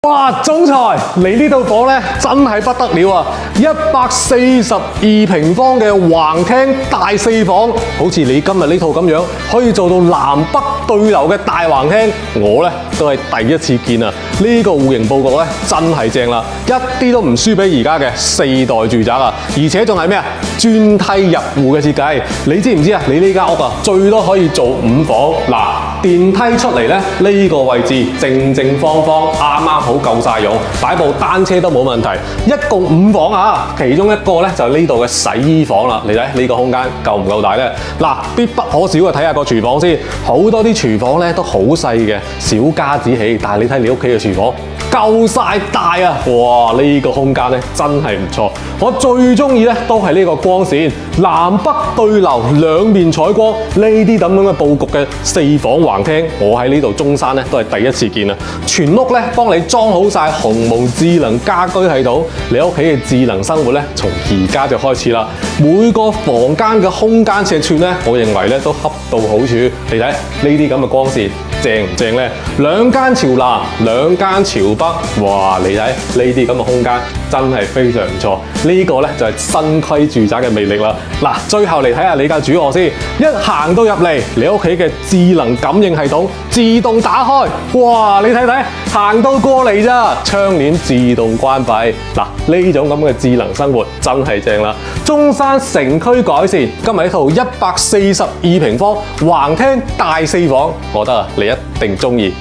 哇！總裁，你呢套房咧真係不得了啊！142平方嘅橫廳大四房，好似你今日呢套咁樣，可以做到南北對流嘅大橫廳，我咧都係第一次見啊！呢個戶型佈局咧真係正啦，一啲都唔輸俾而家嘅4代住宅啊！而且仲係咩啊？專梯入戶嘅設計，你知唔知啊？你呢間屋啊，最多可以做5房。嗱，電梯出嚟咧，呢個位置正正方方，啱啱好夠晒用，擺部單車都冇問題。一共5房啊，其中一個咧就係呢度嘅洗衣房啦。你睇呢個空間夠唔夠大咧？嗱，必不可少嘅睇下個廚房先，好多啲廚房咧都好細嘅，小家子氣。但係你睇你屋企嘅廚房夠晒大啊！哇，呢個空間咧真係唔錯。我最中意咧都係呢個光線，南北對流，兩面採光，呢啲咁樣嘅佈局嘅4房橫廳，我喺呢度中山咧都係第一次見啊！全屋咧幫你裝好晒鴻蒙智能家居系統，你屋企嘅智能生活咧從而家就開始啦。每個房間嘅空間尺寸咧，我認為咧都恰到好處。你睇呢啲咁嘅光線正唔正咧？2間朝南，2間朝北，哇！你睇呢啲咁嘅空間真係非常唔錯。呢個咧就係新規住宅嘅魅力啦。嗱，最後嚟睇下你間主臥先，一行到入嚟，你屋企嘅智能感應系統自動打開，哇！你睇睇，行到過嚟咋，窗簾自動關閉。嗱，呢種咁嘅智能生活真係正啦。中山城區改善，今日呢套142平方橫廳大4房，我覺得啊，你一定中意。